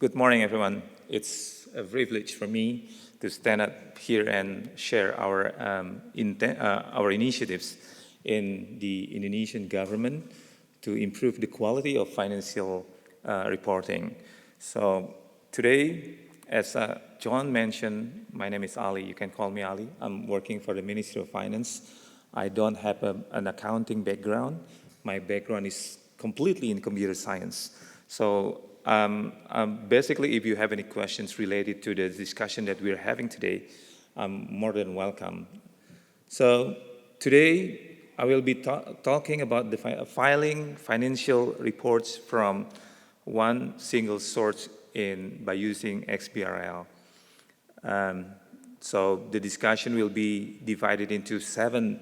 Good morning, everyone. It's a privilege for me to stand up here and share our initiatives in the Indonesian government to improve the quality of financial reporting. So today, as John mentioned, my name is Ali. You can call me Ali. I'm working for the Ministry of Finance. I don't have an accounting background. My background is completely in computer science. So basically, if you have any questions related to the discussion that we're having today, I'm more than welcome. So today, I will be talking about the filing financial reports from one single source by using XBRL. So the discussion will be divided into seven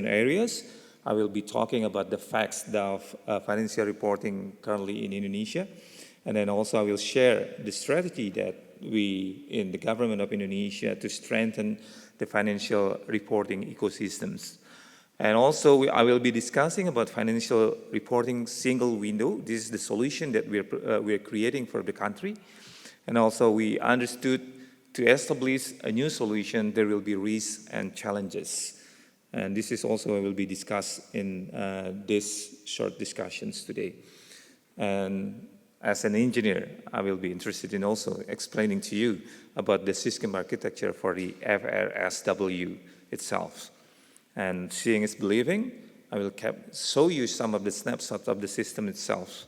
areas. I will be talking about the facts of financial reporting currently in Indonesia. And then also I will share the strategy that we in the government of Indonesia to strengthen the financial reporting ecosystems. And also I will be discussing about financial reporting single window. This is the solution that we're creating for the country. And also we understood to establish a new solution, there will be risks and challenges. And this is also will be discussed in these short discussions today. And as an engineer, I will be interested in also explaining to you about the system architecture for the FRSW itself. And seeing is believing, I will show you some of the snapshots of the system itself.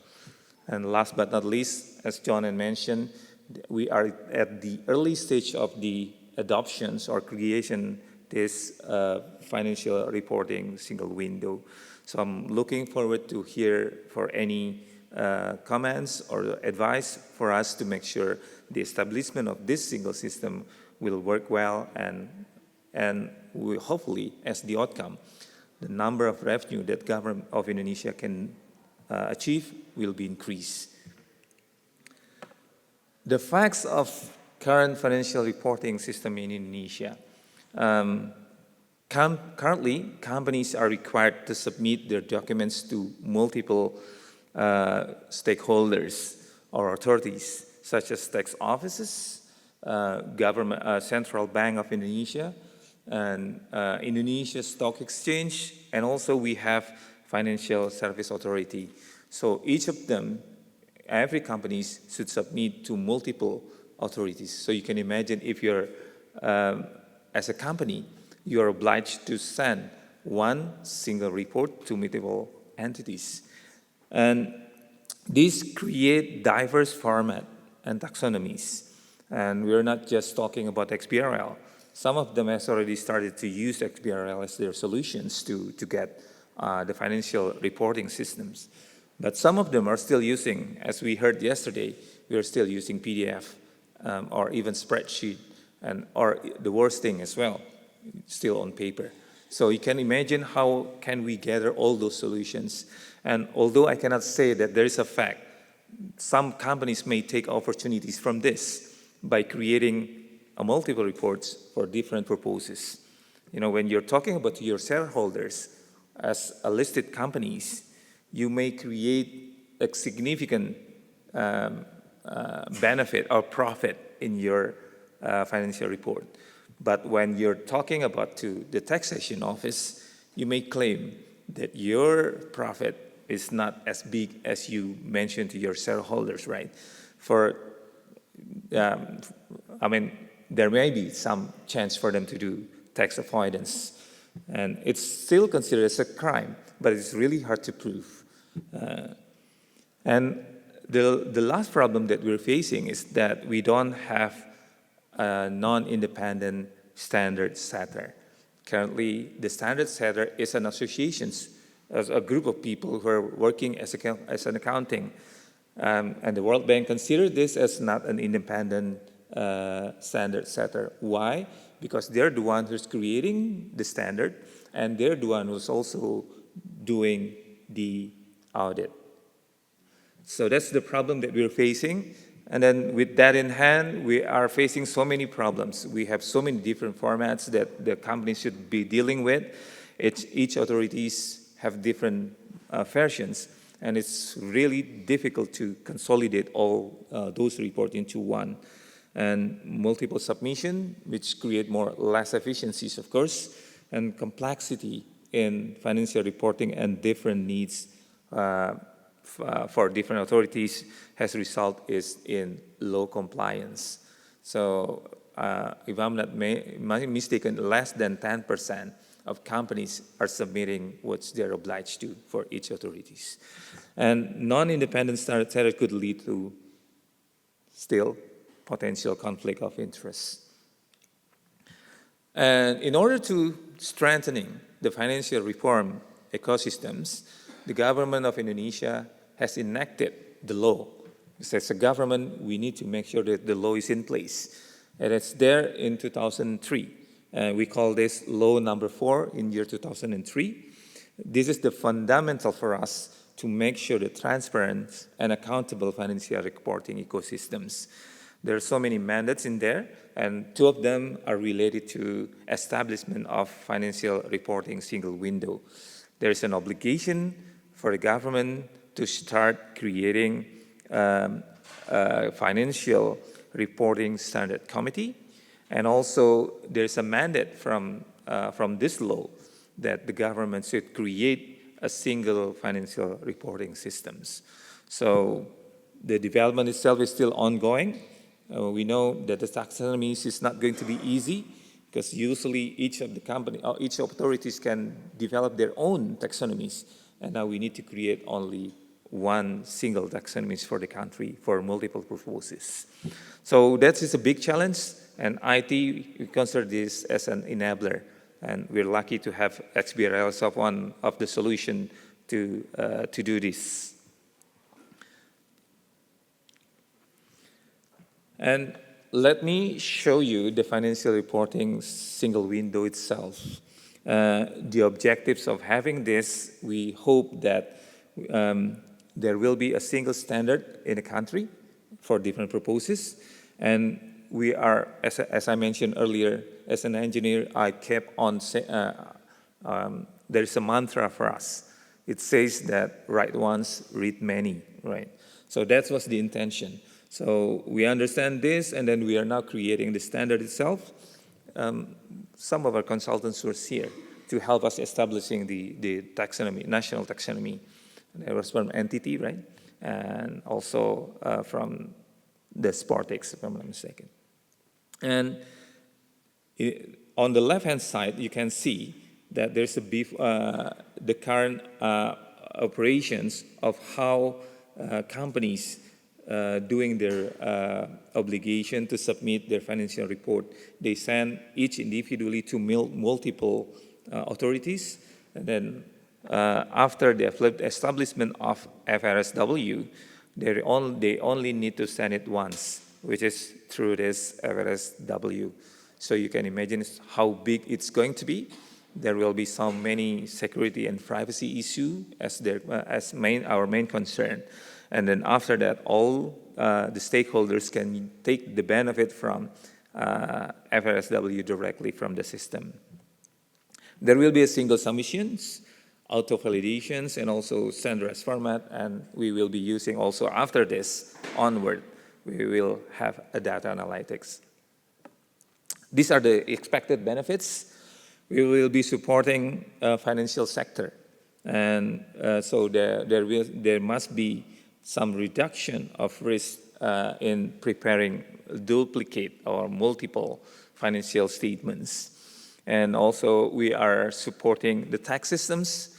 And last but not least, as John had mentioned, we are at the early stage of the adoptions or creation this financial reporting single window. So I'm looking forward to hear for any comments or advice for us to make sure the establishment of this single system will work well and we hopefully, as the outcome, the number of revenue that government of Indonesia can achieve will be increased. The facts of current financial reporting system in Indonesia. Currently, companies are required to submit their documents to multiple stakeholders or authorities, such as tax offices, government, Central Bank of Indonesia, and Indonesia Stock Exchange, and also we have Financial Service Authority. So each of them, every company should submit to multiple authorities. So you can imagine if you're as a company, you are obliged to send one single report to multiple entities. And these create diverse format and taxonomies. And we're not just talking about XBRL. Some of them has already started to use XBRL as their solutions to get the financial reporting systems. But some of them are still using, as we heard yesterday, we are still using PDF or even spreadsheet. Or the worst thing as well, still on paper. So you can imagine how can we gather all those solutions. And although I cannot say that there is a fact, some companies may take opportunities from this by creating multiple reports for different purposes. You know, when you're talking about your shareholders as a listed companies, you may create a significant benefit or profit in your financial report. But when you're talking about to the taxation office, you may claim that your profit is not as big as you mentioned to your shareholders, right? I mean, there may be some chance for them to do tax avoidance. And it's still considered as a crime, but it's really hard to prove. And the last problem that we're facing is that we don't have a non-independent standard setter. Currently, the standard setter is an association, as a group of people who are working as an accounting. And the World Bank considers this as not an independent standard setter. Why? Because they're the one who's creating the standard, and they're the one who's also doing the audit. So that's the problem that we're facing. And then with that in hand, we are facing so many problems. We have so many different formats that the companies should be dealing with. Each authorities have different versions. And it's really difficult to consolidate all those reports into one. And multiple submission, which create less efficiencies, of course, and complexity in financial reporting and different needs for different authorities has resulted in low compliance. So if I'm not mistaken, less than 10% of companies are submitting what they're obliged to for each authorities. And non-independent standard could lead to still potential conflict of interest. And in order to strengthening the financial reform ecosystems, the government of Indonesia has enacted the law. As a government, we need to make sure that the law is in place. And it's there in 2003. We call this law number 4 in year 2003. This is the fundamental for us to make sure the transparent and accountable financial reporting ecosystems. There are so many mandates in there, and 2 of them are related to establishment of financial reporting single window. There is an obligation for the government to start creating financial reporting standard committee, and also there's a mandate from this law that the government should create a single financial reporting systems. So the development itself is still ongoing. We know that the taxonomies is not going to be easy because usually each of the company, or each authorities can develop their own taxonomies, and now we need to create only one single taxonomy for the country for multiple purposes. So that is a big challenge, and IT, we consider this as an enabler, and we're lucky to have XBRL as one of the solution to do this. And let me show you the financial reporting single window itself. The objectives of having this, we hope that there will be a single standard in the country for different purposes. And we are, as I mentioned earlier, as an engineer, I kept on saying, there is a mantra for us. It says that write once, read many, right? So that was the intention. So we understand this, and then we are now creating the standard itself. Some of our consultants were here to help us establishing the taxonomy, national taxonomy. There was from entity, right? And also from the Sportex, if I'm not mistaken. And on the left-hand side, you can see that there's the current operations of how companies doing their obligation to submit their financial report. They send each individually to multiple authorities, and then after the establishment of FRSW, they only need to send it once, which is through this FRSW. So you can imagine how big it's going to be. There will be so many security and privacy issues as our main concern. And then after that, all the stakeholders can take the benefit from FRSW directly from the system. There will be a single submissions, auto-validations, and also standardized format, and we will be using also after this onward, we will have a data analytics. These are the expected benefits. We will be supporting financial sector, and so there must be some reduction of risk in preparing duplicate or multiple financial statements. And also we are supporting the tax systems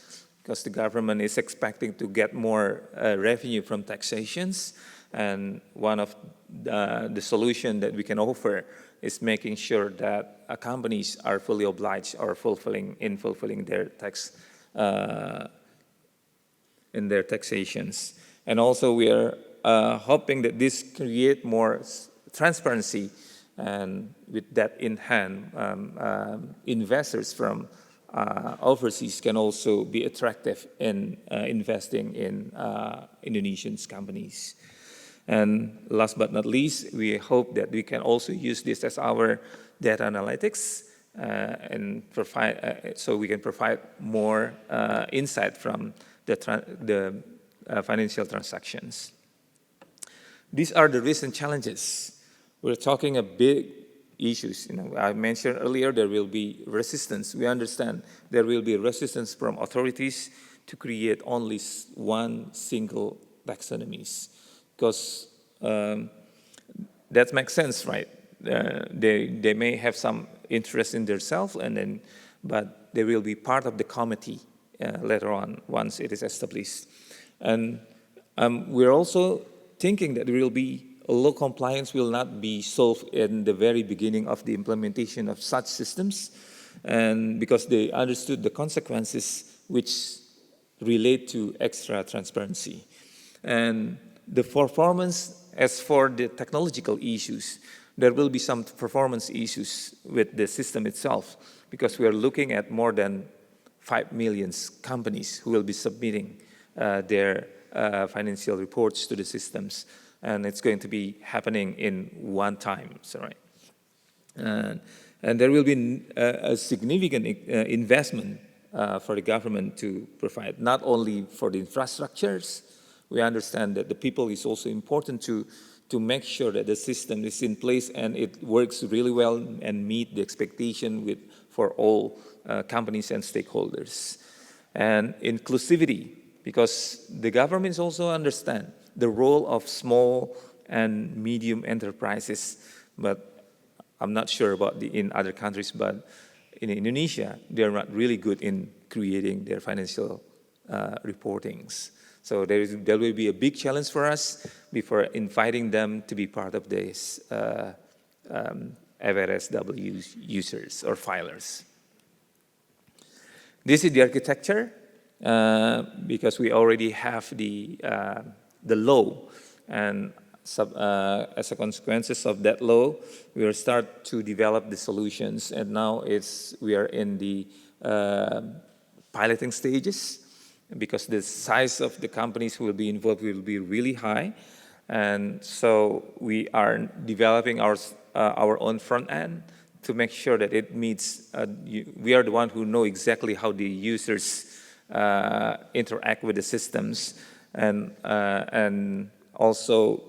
because the government is expecting to get more revenue from taxations. And one of the solution that we can offer is making sure that companies are fully obliged or fulfilling their tax in their taxations. And also we are hoping that this create more transparency, and with that in hand, investors from overseas can also be attractive in investing in Indonesian companies. And last but not least, we hope that we can also use this as our data analytics and provide, so we can provide more insight from the financial transactions. These are the recent challenges. We're talking of big issues. I mentioned earlier there will be resistance. We understand there will be resistance from authorities to create only one single taxonomies, because that makes sense, right? They may have some interest in themselves, but they will be part of the committee later on once it is established. And we're also thinking that law compliance will not be solved in the very beginning of the implementation of such systems, and because they understood the consequences which relate to extra transparency. And the performance, as for the technological issues, there will be some performance issues with the system itself, because we are looking at more than 5 million companies who will be submitting their financial reports to the systems. And it's going to be happening in one time, right? And there will be a significant investment for the government to provide, not only for the infrastructures. We understand that the people is also important to make sure that the system is in place and it works really well and meet the expectation for all companies and stakeholders. And inclusivity, because the governments also understand the role of small and medium enterprises, but I'm not sure about in other countries, but in Indonesia, they're not really good in creating their financial reportings. So there will be a big challenge for us before inviting them to be part of this FRSW users or filers. This is the architecture, because we already have the law, and as a consequence of that law, we will start to develop the solutions, and now we are in the piloting stages, because the size of the companies who will be involved will be really high. And so we are developing our own front end to make sure that it meets, we are the one who know exactly how the users interact with the systems. And also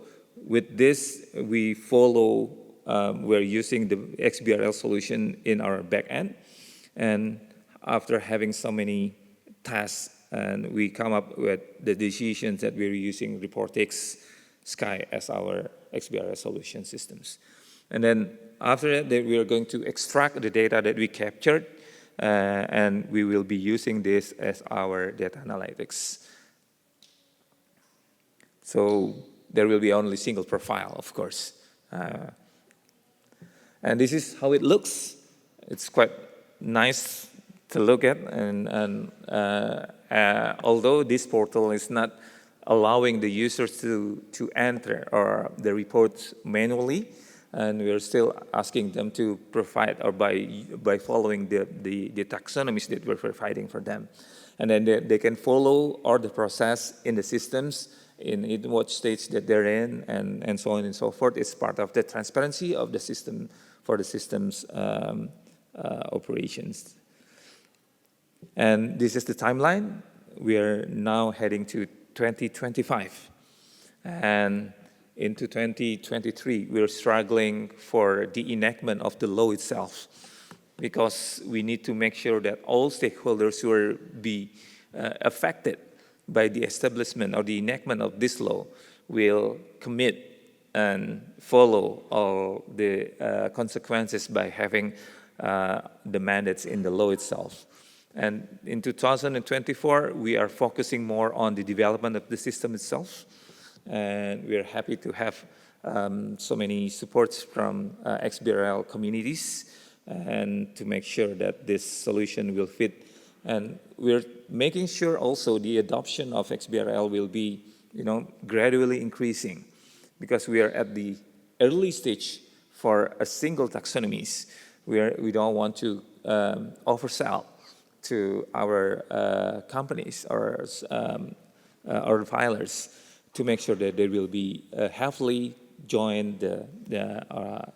with this, we follow, we're using the XBRL solution in our back end. And after having so many tasks, and we come up with the decisions that we're using ReportX Sky as our XBRL solution systems. And then after that, we are going to extract the data that we captured, and we will be using this as our data analytics. So there will be only single profile, of course. And this is how it looks. It's quite nice to look at, and although this portal is not allowing the users to enter or the reports manually, and we are still asking them to provide, or by following the taxonomies that we're providing for them. And then they can follow all the process in the systems, in what stage that they're in, and so on and so forth. It's part of the transparency of the system for the system's operations. And this is the timeline. We are now heading to 2025. And into 2023, we're struggling for the enactment of the law itself, because we need to make sure that all stakeholders who will be affected by the establishment or the enactment of this law will commit and follow all the consequences by having the mandates in the law itself. And in 2024, we are focusing more on the development of the system itself. And we are happy to have so many supports from XBRL communities, and to make sure that this solution will fit. And we're making sure also the adoption of XBRL will be, gradually increasing, because we are at the early stage for a single taxonomies. We don't want to oversell to our companies or our filers, to make sure that they will be happily join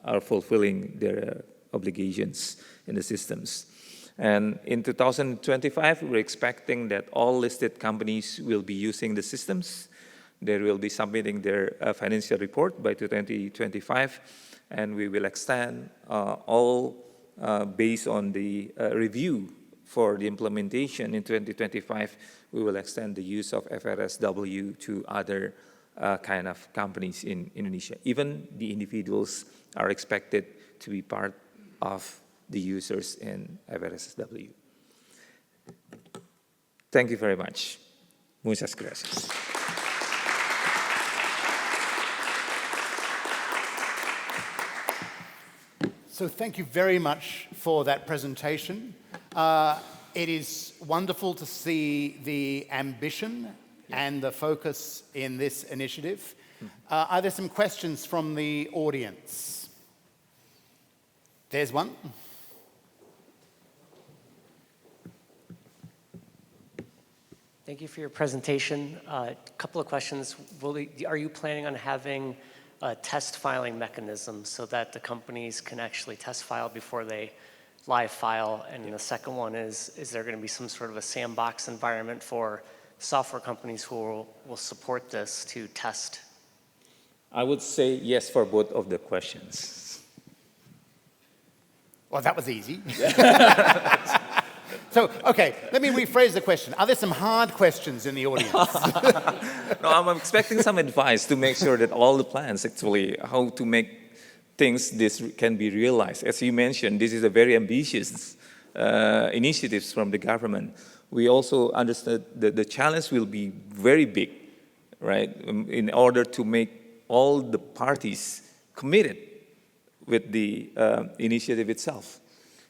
are fulfilling their obligations in the systems. And in 2025, we're expecting that all listed companies will be using the systems. They will be submitting their financial report by 2025, and we will extend all based on the review for the implementation in 2025. We will extend the use of FRSW to other kind of companies in Indonesia. Even the individuals are expected to be part of the users in FRSW. Thank you very much. Muchas gracias. So thank you very much for that presentation. It is wonderful to see the ambition and the focus in this initiative. Are there some questions from the audience? There's one. Thank you for your presentation. A couple of questions. Are you planning on having a test filing mechanism so that the companies can actually test file before they live file? And the second one is there going to be some sort of a sandbox environment for software companies who will support this to test? I would say yes for both of the questions. Well, that was easy. So, okay, let me rephrase the question. Are there some hard questions in the audience? No, I'm expecting some advice to make sure that all the plans actually, how to make things this can be realized. As you mentioned, this is a very ambitious initiatives from the government. We also understood that the challenge will be very big, right? In order to make all the parties committed with the initiative itself.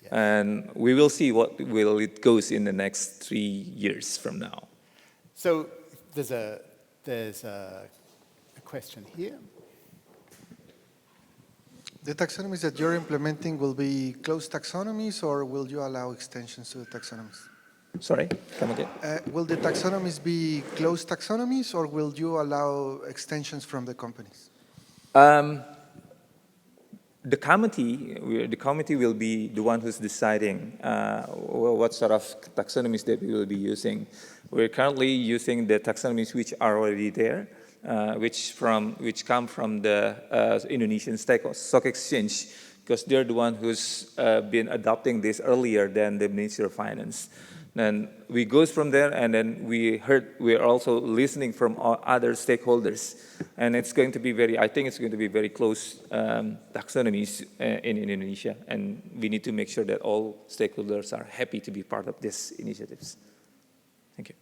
Yes. And we will see what will it goes in the next 3 years from now. So there's a question here. The taxonomies that you're implementing will be closed taxonomies, or will you allow extensions to the taxonomies? Sorry, come again. Will the taxonomies be closed taxonomies, or will you allow extensions from the companies? The committee will be the one who's deciding what sort of taxonomies that we will be using. We're currently using the taxonomies which are already there, which come from the Indonesian Stock Exchange, because they're the one who's been adopting this earlier than the Ministry of Finance. Then we go from there, and then we're also listening from other stakeholders, and it's going to be I think it's going to be very close taxonomies in Indonesia, and we need to make sure that all stakeholders are happy to be part of these initiatives. Thank you.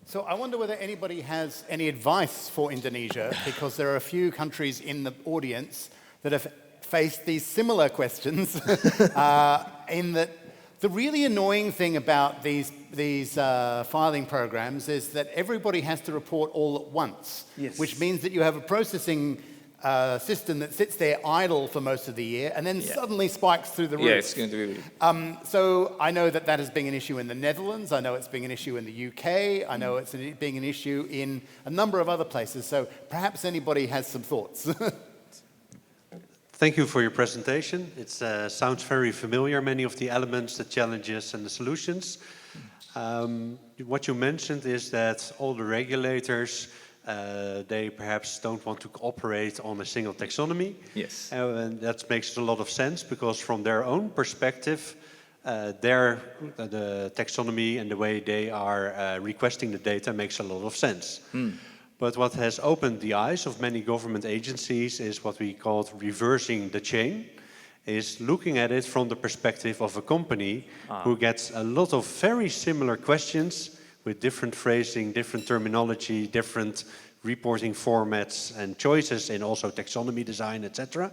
So I wonder whether anybody has any advice for Indonesia, because there are a few countries in the audience that have faced these similar questions, in that the really annoying thing about these filing programs is that everybody has to report all at once, yes. Which means that you have a processing system that sits there idle for most of the year and then suddenly spikes through the roof. Yeah, it's going to be really. So I know that has been an issue in the Netherlands. I know it's being an issue in the UK. I know it's being an issue in a number of other places. So perhaps anybody has some thoughts. Thank you for your presentation. It sounds very familiar, many of the elements, the challenges and the solutions. What you mentioned is that all the regulators, they perhaps don't want to cooperate on a single taxonomy. Yes. And that makes a lot of sense, because from their own perspective, the taxonomy and the way they are requesting the data makes a lot of sense. But what has opened the eyes of many government agencies is what we call reversing the chain, is looking at it from the perspective of a company who gets a lot of very similar questions with different phrasing, different terminology, different reporting formats and choices in also taxonomy design, etc.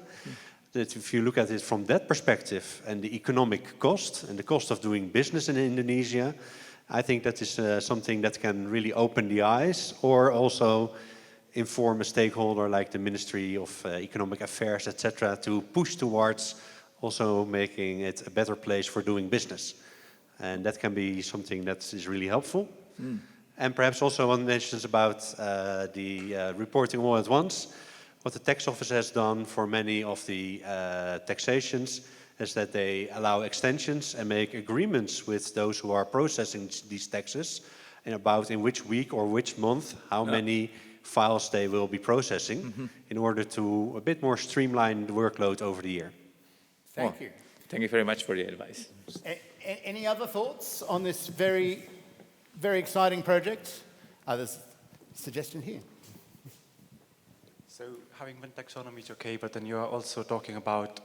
That if you look at it from that perspective and the economic cost and the cost of doing business in Indonesia, I think that is something that can really open the eyes, or also inform a stakeholder like the Ministry of Economic Affairs, etc., to push towards also making it a better place for doing business. And that can be something that is really helpful. And perhaps also one mentions about the reporting all at once. What the tax office has done for many of the taxations is that they allow extensions and make agreements with those who are processing these taxes and about in which week or which month how many files they will be processing in order to a bit more streamline the workload over the year. Thank you. Thank you very much for the advice. Any other thoughts on this very, very exciting project? There's a suggestion here. So having one taxonomy is okay, but then you are also talking about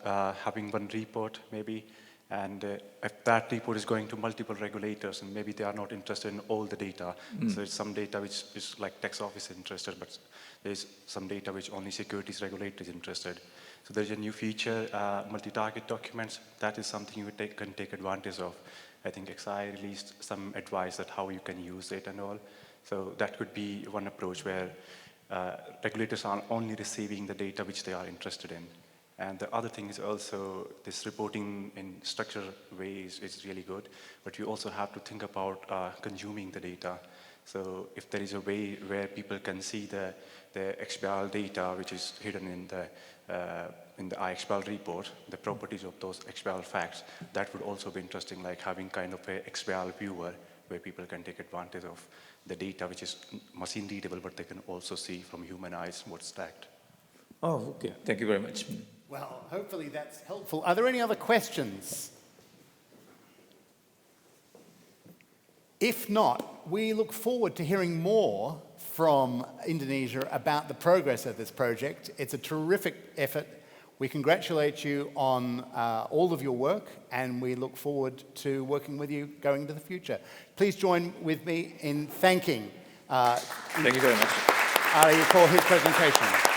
having one report maybe, and if that report is going to multiple regulators and maybe they are not interested in all the data, so it's some data which is like tax office interested, but there's some data which only securities regulator is interested. So there's a new feature, multi-target documents. That is something you can take advantage of. I think XI released some advice that how you can use it and all. So that could be one approach where regulators are only receiving the data which they are interested in. And the other thing is also this reporting in structured ways is really good, but you also have to think about consuming the data. So if there is a way where people can see the XBRL data which is hidden in the iXBRL report, the properties of those XBRL facts, that would also be interesting, like having kind of a XBRL viewer where people can take advantage of the data which is machine readable, but they can also see from human eyes what's stacked. Oh, okay. Thank you very much. Well, hopefully that's helpful. Are there any other questions? If not, we look forward to hearing more from Indonesia about the progress of this project. It's a terrific effort. We congratulate you on all of your work, and we look forward to working with you going into the future. Please join with me in thanking Thank you very much. Ali for his presentation.